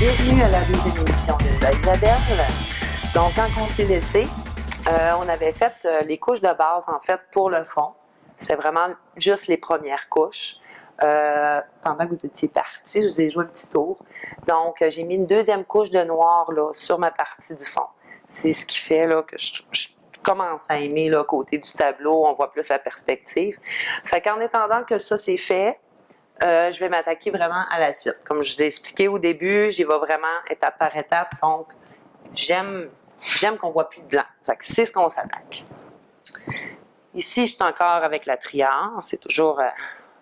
Bienvenue à la deuxième émission de Isabelle. Donc, quand on s'est laissé, on avait fait les couches de base, en fait, pour le fond. C'était vraiment juste les premières couches. Pendant que vous étiez partis, je vous ai joué un petit tour. Donc, j'ai mis une deuxième couche de noir là, sur ma partie du fond. C'est ce qui fait là, que je commence à aimer le côté du tableau. On voit plus la perspective. C'est qu'en attendant que ça c'est fait, je vais m'attaquer vraiment à la suite. Comme je vous ai expliqué au début, j'y vais vraiment étape par étape. Donc, j'aime qu'on ne voit plus de blanc. C'est ce qu'on s'attaque. Ici, je suis encore avec la triare. C'est toujours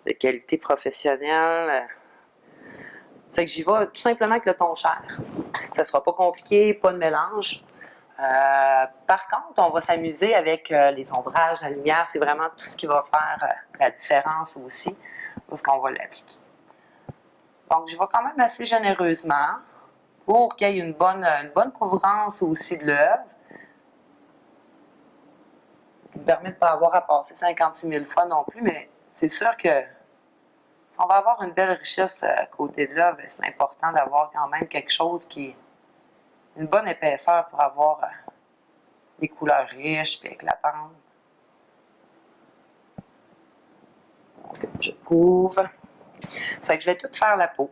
de qualité professionnelle. C'est que j'y vais tout simplement avec le ton chair. Ça ne sera pas compliqué, pas de mélange. Par contre, on va s'amuser avec les ombrages, la lumière. C'est vraiment tout ce qui va faire la différence aussi. Où est-ce qu'on va l'appliquer. Donc, je vais quand même assez généreusement pour qu'il y ait une bonne couvrance aussi de l'œuvre qui me permet de ne pas avoir à passer 56 000 fois non plus, mais c'est sûr que si on va avoir une belle richesse à côté de l'œuvre, c'est important d'avoir quand même quelque chose qui est une bonne épaisseur pour avoir des couleurs riches et éclatantes. Donc, je couvre. C'est que je vais tout faire la peau.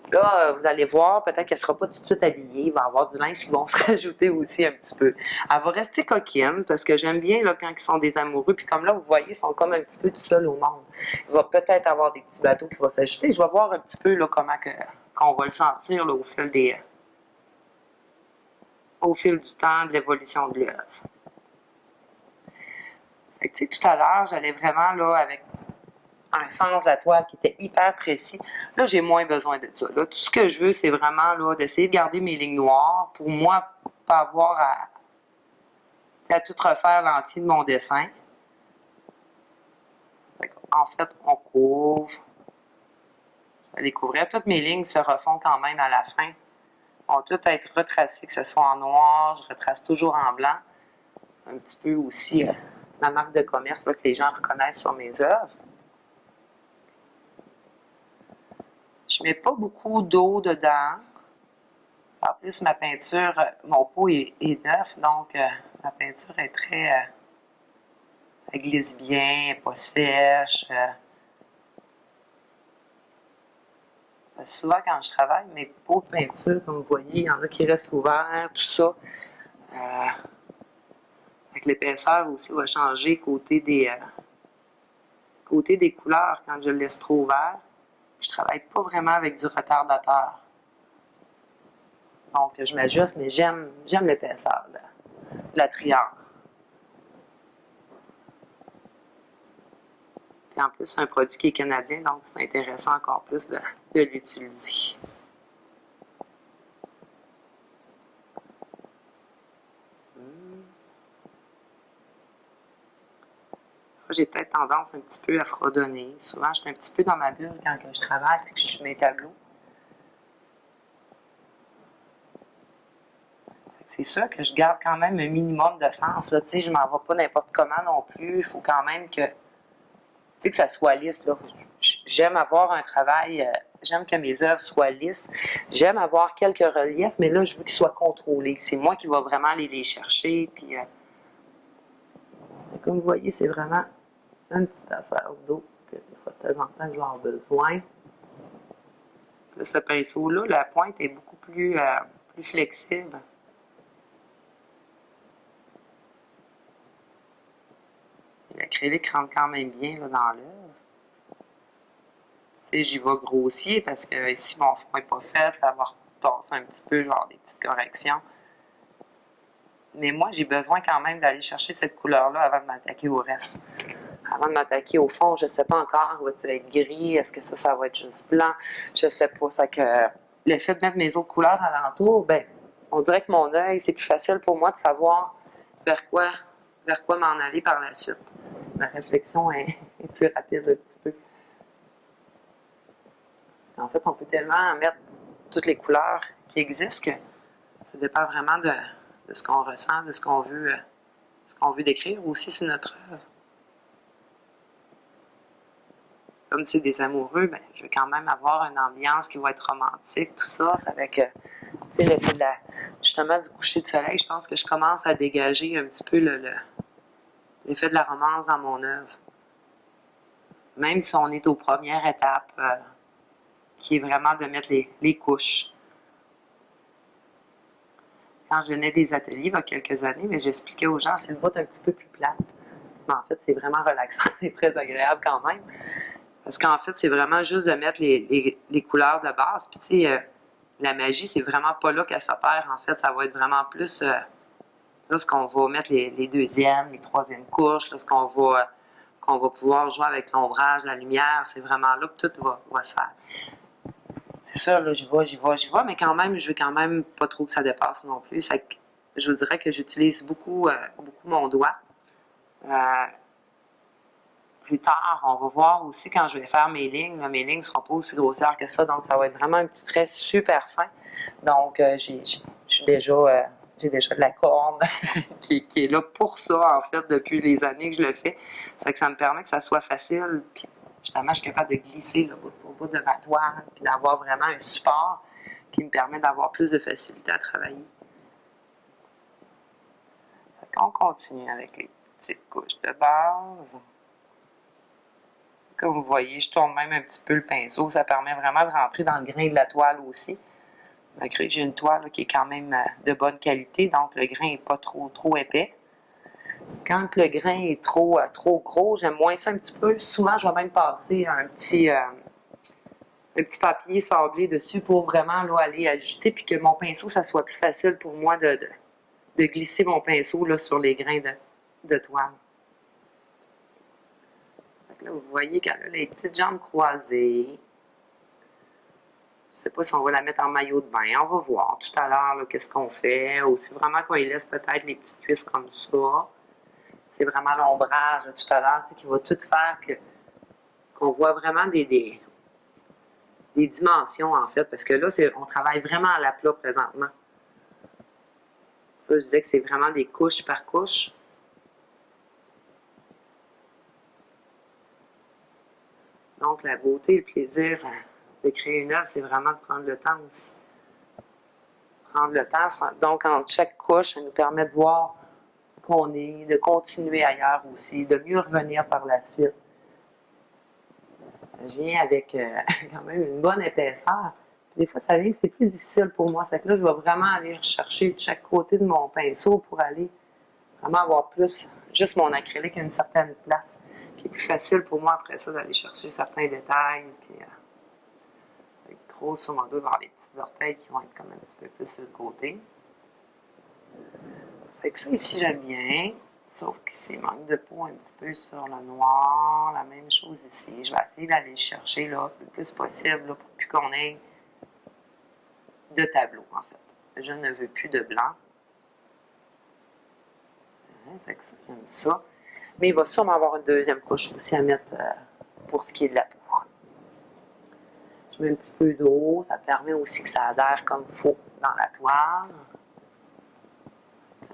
Là, vous allez voir, peut-être qu'elle ne sera pas tout de suite habillée. Il va y avoir du linge qui vont se rajouter aussi un petit peu. Elle va rester coquine parce que j'aime bien là, quand ils sont des amoureux. Puis comme là, vous voyez, ils sont comme un petit peu tout seuls au monde. Il va peut-être avoir des petits bateaux qui vont s'ajouter. Je vais voir un petit peu là, comment qu'on va le sentir là, au fil du temps de l'évolution de l'œuvre. Tout à l'heure, j'allais vraiment là, avec un sens de la toile qui était hyper précis. Là, j'ai moins besoin de ça. Là, tout ce que je veux, c'est vraiment là, d'essayer de garder mes lignes noires pour moi, pas avoir à tout refaire l'entier de mon dessin. En fait, on couvre. Je vais découvrir. Toutes mes lignes se refont quand même à la fin. Vont toutes être retracées, que ce soit en noir. Je retrace toujours en blanc. C'est un petit peu aussi ma marque de commerce là, que les gens reconnaissent sur mes œuvres. Je ne mets pas beaucoup d'eau dedans. En plus, ma peinture, mon pot est neuf, donc ma peinture est très... elle glisse bien, elle n'est pas sèche. Souvent, quand je travaille, mes pots de peinture, comme vous voyez, il y en a qui restent ouverts, tout ça. Avec l'épaisseur aussi va changer côté des couleurs quand je le laisse trop ouvert. Je ne travaille pas vraiment avec du retardateur. Donc, je m'ajuste, mais j'aime l'épaisseur de la triare. Puis en plus, c'est un produit qui est canadien, donc c'est intéressant encore plus de l'utiliser. J'ai peut-être tendance un petit peu à fredonner. Souvent, je suis un petit peu dans ma bulle quand je travaille et que je suis mes tableaux. C'est sûr que je garde quand même un minimum de sens. Là. Je ne m'en vais pas n'importe comment non plus. Il faut quand même que ça soit lisse. Là. J'aime avoir un travail, j'aime que mes œuvres soient lisses. J'aime avoir quelques reliefs, mais là, je veux qu'ils soient contrôlés. C'est moi qui vais vraiment aller les chercher. Puis, comme vous voyez, c'est vraiment une petite affaire d'eau que de temps en temps, je vais avoir besoin. Là, ce pinceau-là, la pointe est beaucoup plus flexible. L'acrylique rentre quand même bien là, dans l'œuvre. J'y vais grossier parce que ici, mon fond n'est pas fait. Ça va retasser un petit peu, genre des petites corrections. Mais moi, j'ai besoin quand même d'aller chercher cette couleur-là avant de m'attaquer au reste. Avant de m'attaquer au fond, je ne sais pas encore. Va-t-il être gris? Est-ce que ça va être juste blanc? Je ne sais pas. Ça que l'effet de mettre mes autres couleurs alentour, ben, on dirait que mon œil, c'est plus facile pour moi de savoir vers quoi m'en aller par la suite. Ma réflexion est plus rapide un petit peu. En fait, on peut tellement mettre toutes les couleurs qui existent que ça dépend vraiment de ce qu'on ressent, de ce qu'on veut décrire aussi sur notre œuvre. comme c'est des amoureux, ben, je vais quand même avoir une ambiance qui va être romantique, tout ça. C'est avec, tu sais, l'effet justement du coucher de soleil, je pense que je commence à dégager un petit peu l'effet de la romance dans mon œuvre. Même si on est aux premières étapes, qui est vraiment de mettre les couches. Quand je donnais des ateliers il y a quelques années, mais j'expliquais aux gens, c'est le bout un petit peu plus plate. Mais en fait, c'est vraiment relaxant, c'est très agréable quand même. Parce qu'en fait, c'est vraiment juste de mettre les couleurs de base. Puis tu sais, la magie, c'est vraiment pas là qu'elle s'opère. En fait, ça va être vraiment plus lorsqu'on va mettre les deuxièmes, les troisièmes couches, qu'on va pouvoir jouer avec l'ombrage, la lumière. C'est vraiment là que tout va se faire. C'est sûr, là, j'y vais, mais quand même, je veux quand même pas trop que ça dépasse non plus. Je vous dirais que j'utilise beaucoup mon doigt. Plus tard, on va voir aussi quand je vais faire mes lignes. Là, mes lignes ne seront pas aussi grossières que ça, donc ça va être vraiment un petit trait super fin. Donc, j'ai déjà de la corne qui est là pour ça, en fait, depuis les années que je le fais. C'est que ça me permet que ça soit facile, puis justement, je suis capable de glisser là, au bout de ma toile, puis d'avoir vraiment un support qui me permet d'avoir plus de facilité à travailler. On continue avec les petites couches de base. Comme vous voyez, je tourne même un petit peu le pinceau. Ça permet vraiment de rentrer dans le grain de la toile aussi. Malgré que j'ai une toile là, qui est quand même de bonne qualité, donc le grain n'est pas trop épais. Quand le grain est trop gros, j'aime moins ça un petit peu. Souvent, je vais même passer un petit papier sablé dessus pour vraiment là, aller ajuster, puis que mon pinceau, ça soit plus facile pour moi de glisser mon pinceau là, sur les grains de toile. Là, vous voyez qu'elle a les petites jambes croisées. Je ne sais pas si on va la mettre en maillot de bain. On va voir tout à l'heure qu'est-ce qu'on fait. Ou c'est vraiment qu'on y laisse peut-être les petites cuisses comme ça. C'est vraiment l'ombrage tout à l'heure qui va tout faire qu'on voit vraiment des dimensions en fait. Parce que là, on travaille vraiment à la plat présentement. Ça, je disais que c'est vraiment des couches par couche. Donc, la beauté et le plaisir de créer une œuvre, c'est vraiment de prendre le temps aussi. Prendre le temps, donc entre chaque couche, ça nous permet de voir où on est, de continuer ailleurs aussi, de mieux revenir par la suite. Je viens avec quand même une bonne épaisseur. Des fois, ça vient que c'est plus difficile pour moi. C'est que là, je vais vraiment aller rechercher de chaque côté de mon pinceau pour aller vraiment avoir plus, juste mon acrylique à une certaine place. Puis, c'est plus facile pour moi après ça d'aller chercher certains détails. Puis, grosso modo, il va y avoir les petits orteils qui vont être comme un petit peu plus sur le côté. C'est que ça ici, j'aime bien. Sauf qu'ici, il manque de peau un petit peu sur le noir. La même chose ici. Je vais essayer d'aller chercher là, le plus possible là, pour plus qu'on ait de tableau, en fait. Je ne veux plus de blanc. C'est que ça, j'aime ça. Mais il va sûrement avoir une deuxième couche aussi à mettre pour ce qui est de la peau. Je mets un petit peu d'eau. Ça permet aussi que ça adhère comme il faut dans la toile.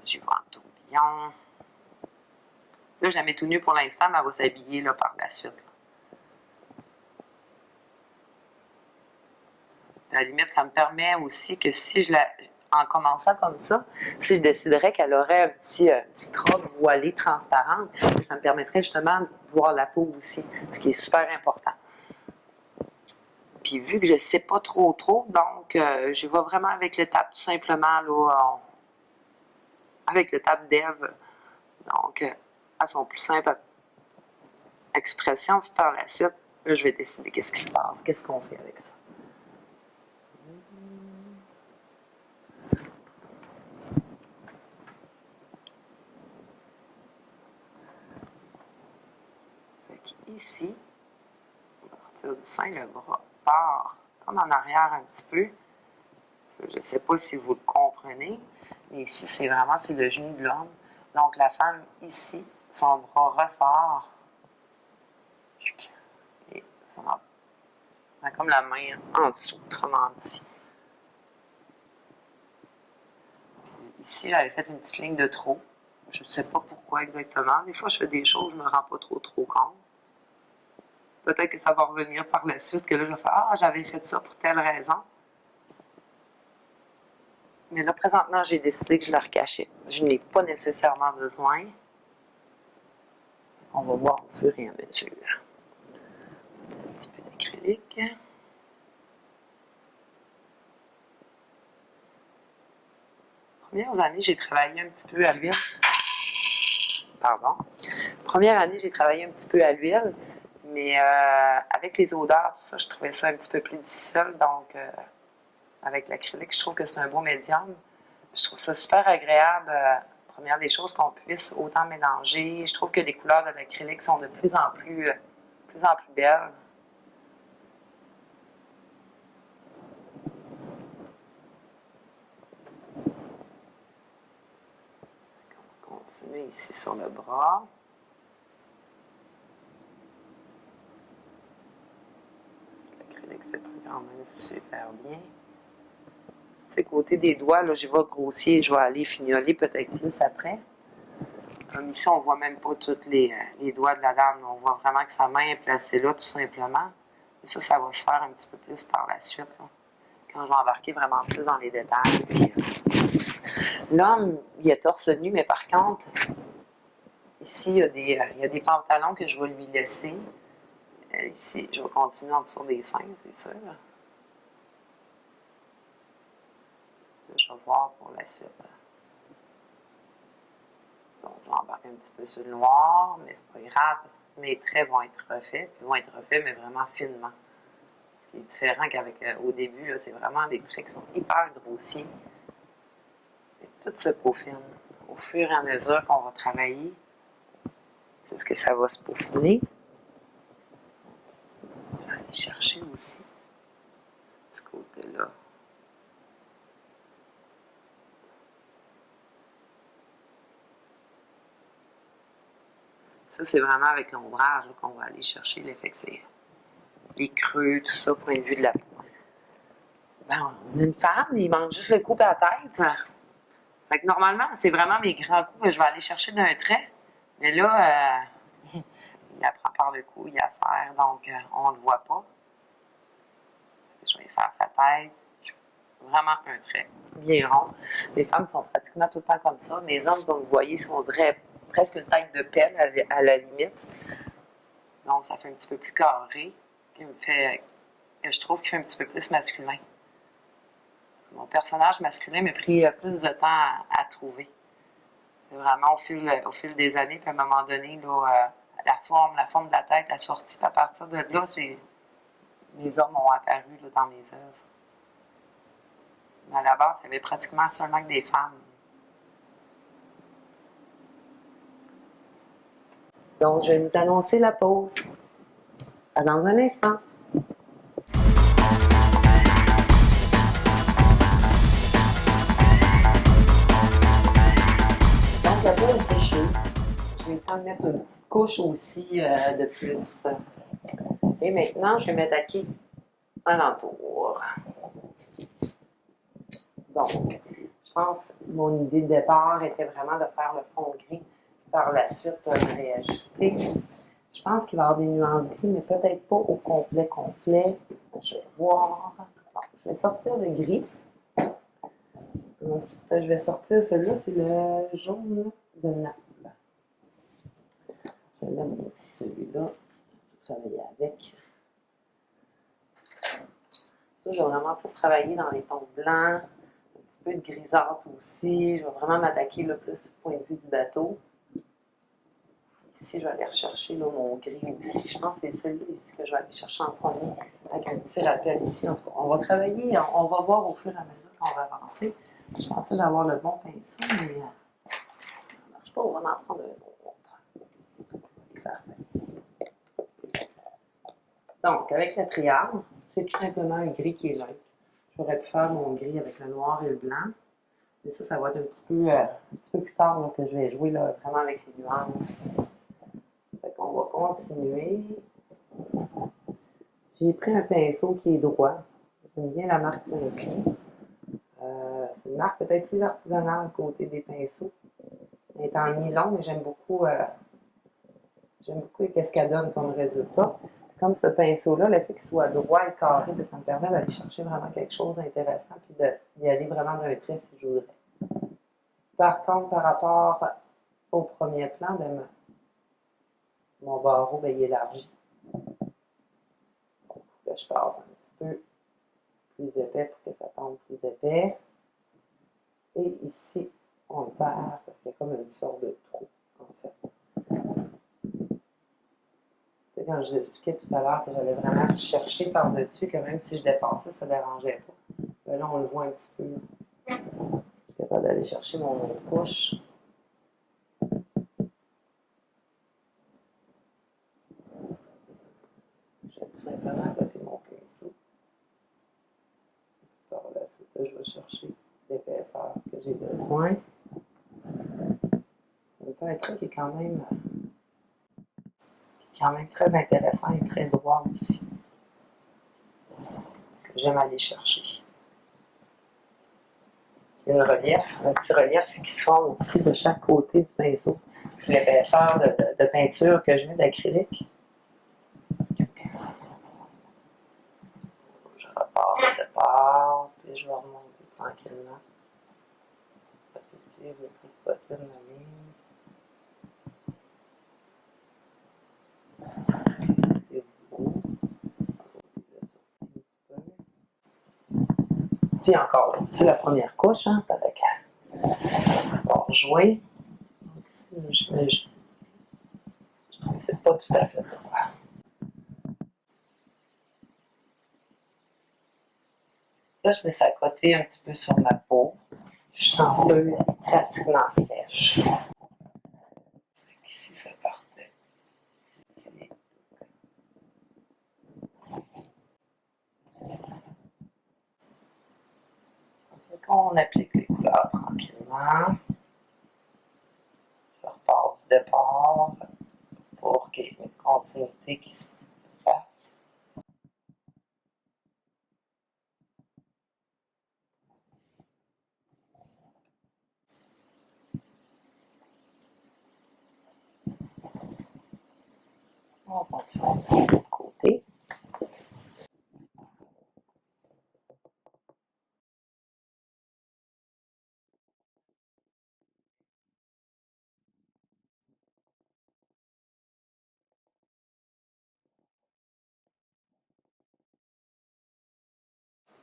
J'y vais en tourbillon. Là, je la mets tout nu pour l'instant, mais elle va s'habiller là, par la suite. À la limite, ça me permet aussi que si en commençant comme ça, si je déciderais qu'elle aurait une petite robe voilée transparente, ça me permettrait justement de voir la peau aussi, ce qui est super important. Puis vu que je ne sais pas trop, donc je vais vraiment avec l'étape tout simplement, là, avec l'étape d'Ève. Donc, à son plus simple expression, puis par la suite, là, je vais décider qu'est-ce qui se passe, qu'est-ce qu'on fait avec ça. Ici, à partir du sein, le bras part comme en arrière un petit peu. Je ne sais pas si vous le comprenez, mais ici, c'est le genou de l'homme. Donc, la femme, ici, son bras ressort. Et ça a comme la main en dessous, autrement dit. Puis, ici, j'avais fait une petite ligne de trop. Je ne sais pas pourquoi exactement. Des fois, je fais des choses, je ne me rends pas trop compte. Peut-être que ça va revenir par la suite, que là, je vais faire « Ah, j'avais fait ça pour telle raison. » Mais là, présentement, j'ai décidé que je le recachais. Je n'ai pas nécessairement besoin. On va voir au fur et à mesure. Un petit peu d'acrylique. Les premières années, j'ai travaillé un petit peu à l'huile. Pardon. Première année, j'ai travaillé un petit peu à l'huile, mais avec les odeurs, tout ça, je trouvais ça un petit peu plus difficile. Donc, avec l'acrylique, je trouve que c'est un beau médium. Je trouve ça super agréable. Première des choses qu'on puisse autant mélanger. Je trouve que les couleurs de l'acrylique sont de plus en plus belles. On va continuer ici sur le bras. L'acrylique, c'est quand même super bien. Tu sais, côté des doigts, là, je vais grossir, je vais aller fignoler peut-être plus après. Comme ici, on ne voit même pas tous les doigts de la dame. On voit vraiment que sa main est placée là, tout simplement. Et ça va se faire un petit peu plus par la suite, là, quand je vais embarquer vraiment plus dans les détails. Puis, l'homme, il est torse nu, mais par contre, ici, il y a des pantalons que je vais lui laisser. Ici, je vais continuer en dessous des seins, c'est sûr. Là, je vais voir pour la suite. Donc, je vais embarquer un petit peu sur le noir, mais c'est pas grave, parce que mes traits vont être refaits. Ils vont être refaits, mais vraiment finement. Ce qui est différent qu'avec au début, là, c'est vraiment des traits qui sont hyper grossiers. Et tout se peaufine. Au fur et à mesure qu'on va travailler, plus que ça va se peaufiner. Je vais aller chercher aussi ce petit côté-là. Ça, c'est vraiment avec l'ombrage qu'on va aller chercher l'effet que c'est les creux, tout ça, point de vue de la peau. Ben, on a une femme, il manque juste le coupe à la tête. Fait que normalement, c'est vraiment mes grands coups que je vais aller chercher d'un trait. Mais là, il la prend par le cou, il la serre, donc on ne le voit pas. Je vais faire sa tête. Vraiment un trait bien rond. Les femmes sont pratiquement tout le temps comme ça. Les hommes, comme vous voyez, on dirait presque une tête de pelle à la limite. Donc, ça fait un petit peu plus carré, que je trouve qu'il fait un petit peu plus masculin. Mon personnage masculin m'a pris plus de temps à trouver. C'est vraiment au fil des années, puis à un moment donné, là, la forme de la tête a sorti. Puis à partir de là, les hommes ont apparu là, dans mes œuvres. Mais à la base, il y avait pratiquement seulement que des femmes. Donc, je vais vous annoncer la pause. À dans un instant. Donc, la peau est séchée. J'ai eu le temps de mettre une petite couche aussi de plus. Et maintenant, je vais m'attaquer alentour. Donc, je pense que mon idée de départ était vraiment de faire le fond gris. Par la suite, réajuster. Je pense qu'il va y avoir des nuances gris, mais peut-être pas au complet. Je vais voir. Bon, je vais sortir le gris. Ensuite, je vais sortir celui-là, c'est le jaune de Naples. Je vais mettre aussi celui-là. Je vais travailler avec. Ça, je vais vraiment plus travailler dans les tons blancs, un petit peu de grisâtre aussi. Je vais vraiment m'attaquer le plus du point de vue du bateau. Ici, je vais aller rechercher là, mon gris aussi. Je pense que c'est celui-là ici que je vais aller chercher en premier avec un petit rappel ici. En tout cas, on va travailler, on va voir au fur et à mesure qu'on va avancer. Je pensais d'avoir le bon pinceau, mais ça ne marche pas. On va en prendre un autre. Parfait. Donc, avec la triade, c'est tout simplement un gris qui est neutre. J'aurais pu faire mon gris avec le noir et le blanc. Mais ça va être un petit peu plus tard là, que je vais jouer là, vraiment avec les nuances. Fait qu'on va continuer. J'ai pris un pinceau qui est droit. J'aime bien la marque Saint-Pie. C'est une marque peut-être plus artisanale côté des pinceaux. Elle est en nylon, mais j'aime beaucoup ce qu'elle donne comme résultat. comme ce pinceau-là, le fait qu'il soit droit et carré, ça me permet d'aller chercher vraiment quelque chose d'intéressant puis d'y aller vraiment d'un trait si je voudrais. Par contre, par rapport au premier plan, ben, mon barreau, ben, il est élargi. Là, je passe un petit peu plus épais pour que ça tombe plus épais. Et ici, on le perd parce qu'il y a comme une sorte de trou, en fait. C'est quand je vous expliquais tout à l'heure que j'allais vraiment chercher par-dessus, que même si je dépassais, ça ne dérangeait pas. Mais là, on le voit un petit peu. Je suis capable d'aller chercher mon autre couche. Je vais tout simplement côté mon pinceau. Par la suite, là, je vais chercher l'épaisseur que j'ai besoin. Ça me fait un truc qui est quand même très intéressant et très droit aussi. Ce que j'aime aller chercher. Il y a un petit relief qui se forme aussi de chaque côté du pinceau. Puis l'épaisseur de peinture que je mets d'acrylique. Je repars de part, puis je vais remonter tranquillement. Je vais essayer de suivre le plus possible ma ligne. C'est beau. Puis encore, c'est la première couche, hein, ça va jouer. Donc, je trouve que c'est pas tout à fait droit. Là, je mets ça à côté un petit peu sur ma peau. Je suis chanceuse, c'est pratiquement sèche. Ici, ça partait. Ici. C'est quand on applique les couleurs tranquillement. Je repars du départ pour qu'il y ait une continuité qui se fasse. On continue aussi de l'autre côté.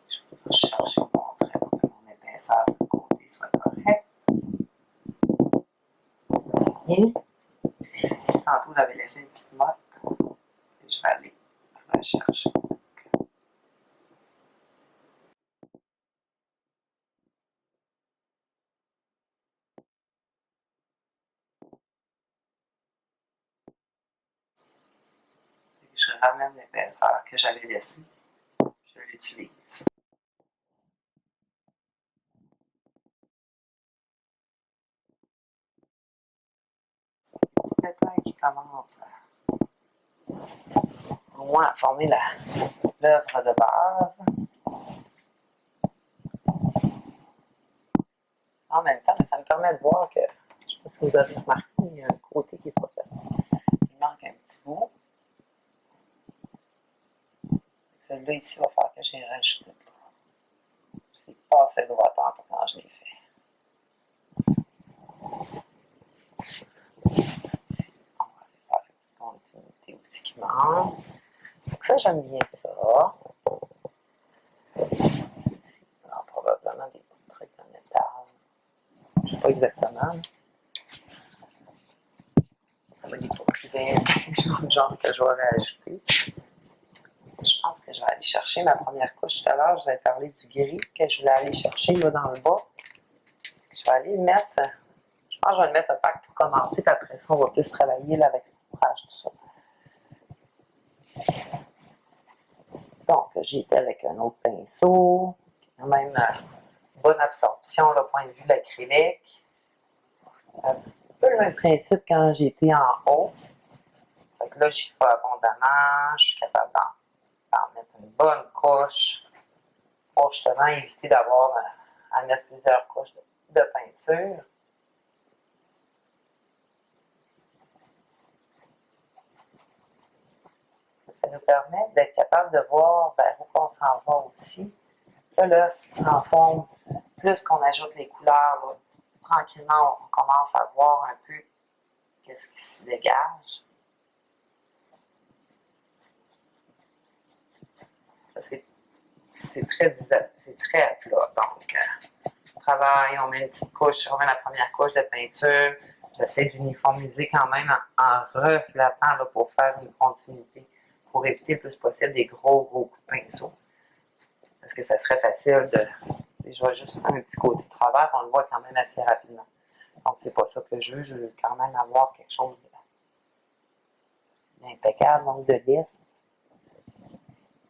Je vais chercher mon trait pour que mon épaisseur sur le côté soit correcte. Ça, c'est bien. Si tantôt j'avais laissé une petite motte, je vais aller la chercher. Je ramène l'épaisseur que j'avais laissée. Je l'utilise. Petit détail qui commence au moins à former l'œuvre de base. En même temps, ça me permet de voir que, je ne sais pas si vous avez remarqué, il y a un côté qui n'est pas fait. Il manque un petit bout. Celui-là ici va faire que j'ai rajouté. Je l'ai passé droit tantôt quand je l'ai fait. Ici, on va aller faire une petite continuité aussi qui manque. Donc ça, j'aime bien ça. Ici, alors, probablement des petits trucs en métal. Je ne sais pas exactement. Ça va des coquilles, des genre que je vais rajouter. Je pense que je vais aller chercher ma première couche tout à l'heure. Je vais parler du gris que je voulais aller chercher là dans le bas. Je vais aller le mettre. Je pense que je vais le mettre un pack pour commencer, puis après ça, on va plus travailler là, avec l'ouvrage, tout ça. Donc, j'ai été avec un autre pinceau, quand même bonne absorption, le point de vue de l'acrylique. Un peu le même principe quand j'étais en haut. Fait que là, j'y fais abondamment, je suis capable d'en mettre une bonne couche pour justement éviter d'avoir à mettre plusieurs couches de peinture. Ça ça nous permet d'être capable de voir vers où on s'en va aussi. Là, en fond, plus qu'on ajoute les couleurs, là, tranquillement, on commence à voir un peu qu'est-ce qui se dégage. Ça, c'est très à plat. Donc, on travaille, on met une petite couche, on met la première couche de peinture. J'essaie d'uniformiser quand même en reflatant là, pour faire une continuité, pour éviter le plus possible des gros coups de pinceau. Parce que ça serait facile de. Je vais juste faire un petit côté de travers, on le voit quand même assez rapidement. Donc, c'est pas ça que je veux quand même avoir quelque chose d'impeccable, donc de lisse.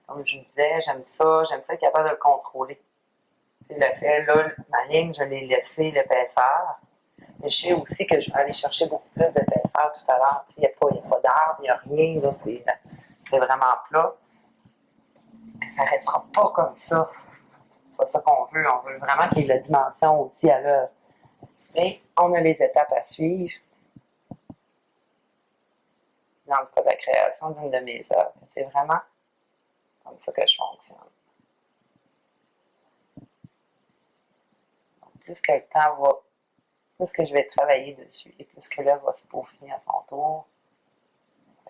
Comme je disais, j'aime ça être capable de le contrôler. C'est le fait, là, ma ligne, je l'ai laissé l'épaisseur. Mais je sais aussi que je vais aller chercher beaucoup plus d'épaisseur tout à l'heure. Il n'y a pas d'arbre, il n'y a rien, là, c'est vraiment plat. Mais ça ne restera pas comme ça. C'est pas ça qu'on veut. On veut vraiment qu'il y ait de la dimension aussi à l'œuvre. Mais on a les étapes à suivre dans le cas de la création d'une de mes œuvres. C'est vraiment comme ça que je fonctionne. Donc, plus que le temps va, plus que je vais travailler dessus et plus que l'œuvre va se peaufiner à son tour.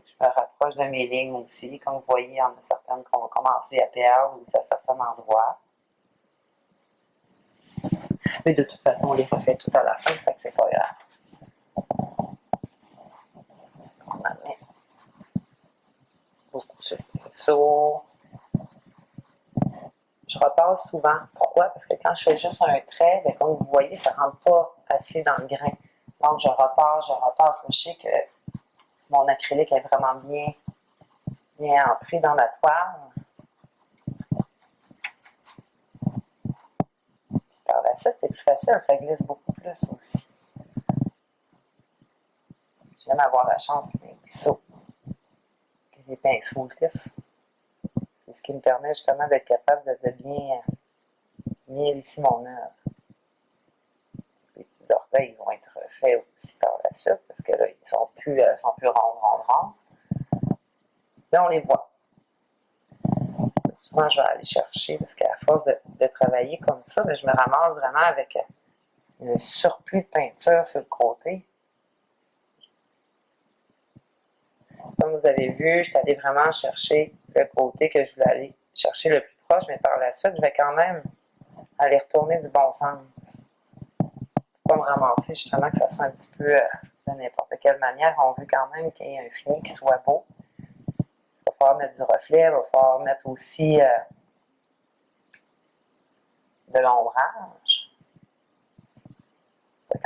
Je me rapproche de mes lignes aussi. Comme vous voyez, il y en a certaines qu'on va commencer à perdre ou à certains endroits. Mais de toute façon, on les refait tout à la fin, ça que c'est pas grave. On en met beaucoup sur le pinceau. Je repasse souvent. Pourquoi? Parce que quand je fais juste un trait, bien, comme vous voyez, ça ne rentre pas assez dans le grain. Donc, je repasse. Je sais que mon acrylique est vraiment bien entré dans la toile. Par la suite, c'est plus facile, ça glisse beaucoup plus aussi. J'aime avoir la chance que les pinceaux glissent. C'est ce qui me permet justement d'être capable de bien lisser mon œuvre. Les petits orteils vont être faits aussi par la suite parce que là, ils sont plus ronds. Là, on les voit. Souvent, je vais aller chercher parce qu'à force de travailler comme ça, je me ramasse vraiment avec un surplus de peinture sur le côté. Comme vous avez vu, je suis allée vraiment chercher le côté que je voulais aller chercher le plus proche, mais par la suite, je vais quand même aller retourner du bon sens. Pas me ramasser justement que ça soit un petit peu de n'importe quelle manière. On veut quand même qu'il y ait un fini qui soit beau. Il va falloir mettre du reflet, il va falloir mettre aussi de l'ombrage.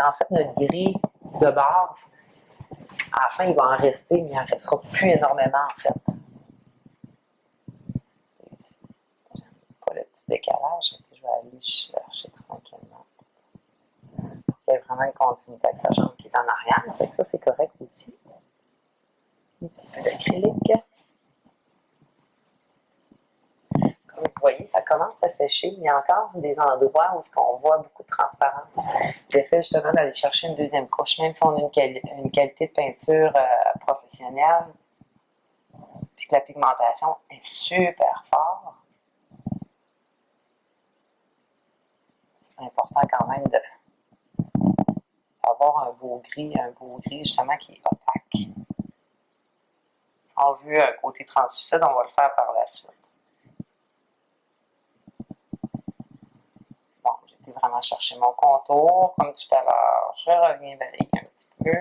En fait, notre gris de base, à la fin, il va en rester, mais il n'en restera plus énormément, en fait. Ici, j'aime pas le petit décalage, je vais aller chercher tranquillement. Il y a vraiment une continuité avec sa jambe qui est en arrière, mais ça, c'est correct aussi. Un petit peu d'acrylique. Comme vous voyez, ça commence à sécher. Il y a encore des endroits où on voit beaucoup de transparence. J'ai fait justement d'aller chercher une deuxième couche, même si on a une qualité de peinture professionnelle, puis que la pigmentation est super forte. C'est important quand même d'avoir un beau gris justement qui est opaque. Si on veut un côté translucide, on va le faire par la suite. Bon, j'ai été vraiment chercher mon contour, comme tout à l'heure. Je reviens balayer un petit peu.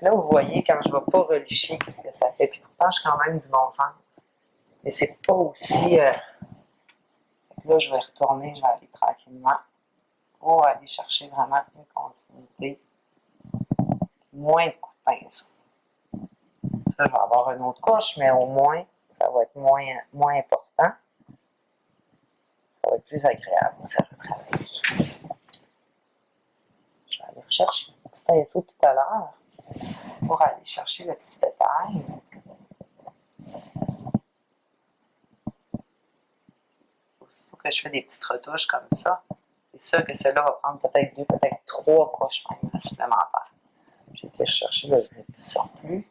Là, vous voyez, quand je ne vais pas relicher, qu'est-ce que ça fait. Puis pourtant, je suis quand même du bon sens. Mais c'est pas aussi... Là, je vais retourner, je vais aller tranquillement pour aller chercher vraiment une continuité. Moins de coups de pinceau. Ça, je vais avoir une autre couche, mais au moins, ça va être moins important. Ça va être plus agréable aussi à retravailler. Je vais aller rechercher un petit pinceau tout à l'heure pour aller chercher le petit détail. Aussitôt que je fais des petites retouches comme ça, c'est sûr que cela va prendre peut-être 2, peut-être 3 couches même supplémentaires. J'ai que je cherchais le petit surplus.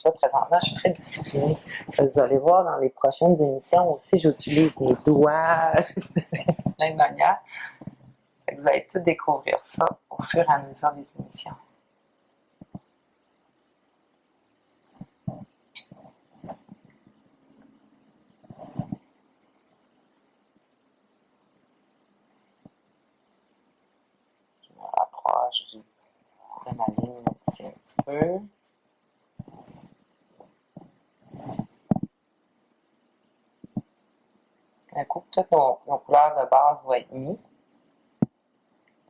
Là, présentement, je suis très disciplinée. Vous allez voir dans les prochaines émissions aussi, j'utilise mes doigts, de plein de manières. Vous allez tout découvrir ça au fur et à mesure des émissions. Je me rapproche de ma ligne ici un petit peu. Un coup, toutes nos couleurs de base vont être mises.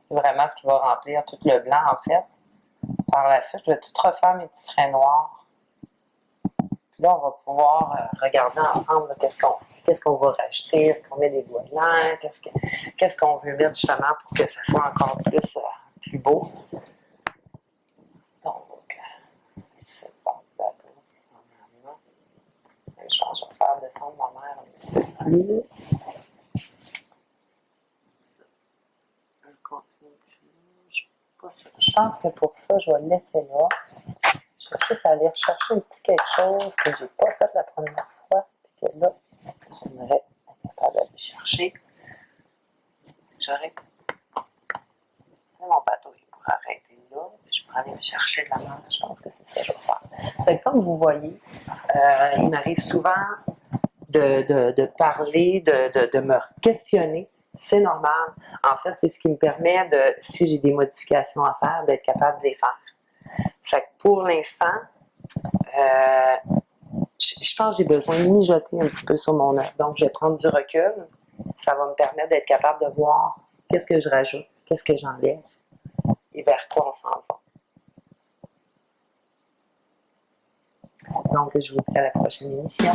C'est vraiment ce qui va remplir tout le blanc, en fait. Par la suite, je vais tout refaire mes petits traits noirs. Puis là, on va pouvoir regarder ensemble qu'est-ce qu'on va rajouter. Est-ce qu'on met des doigts blancs? Qu'est-ce qu'on veut mettre justement pour que ça soit encore plus beau? Donc, c'est bon, d'accord. Je pense que je vais faire descendre ma mère un petit peu plus. Je pense que pour ça, je vais le laisser là. Je vais juste aller chercher un petit quelque chose que j'ai pas fait la première fois. Et que là, j'aimerais être capable d'aller chercher. J'aurais mon bateau pour arrêter là. Je pourrais aller me chercher de la mer. Je pense que c'est ça que je vais faire. C'est comme vous voyez, il m'arrive souvent de parler, de me questionner. C'est normal. En fait, c'est ce qui me permet de, si j'ai des modifications à faire, d'être capable de les faire. C'est que pour l'instant, je pense que j'ai besoin de mijoter un petit peu sur mon œuvre. Donc, je vais prendre du recul. Ça va me permettre d'être capable de voir qu'est-ce que je rajoute, qu'est-ce que j'enlève et vers quoi on s'en va. Donc, je vous dis à la prochaine émission.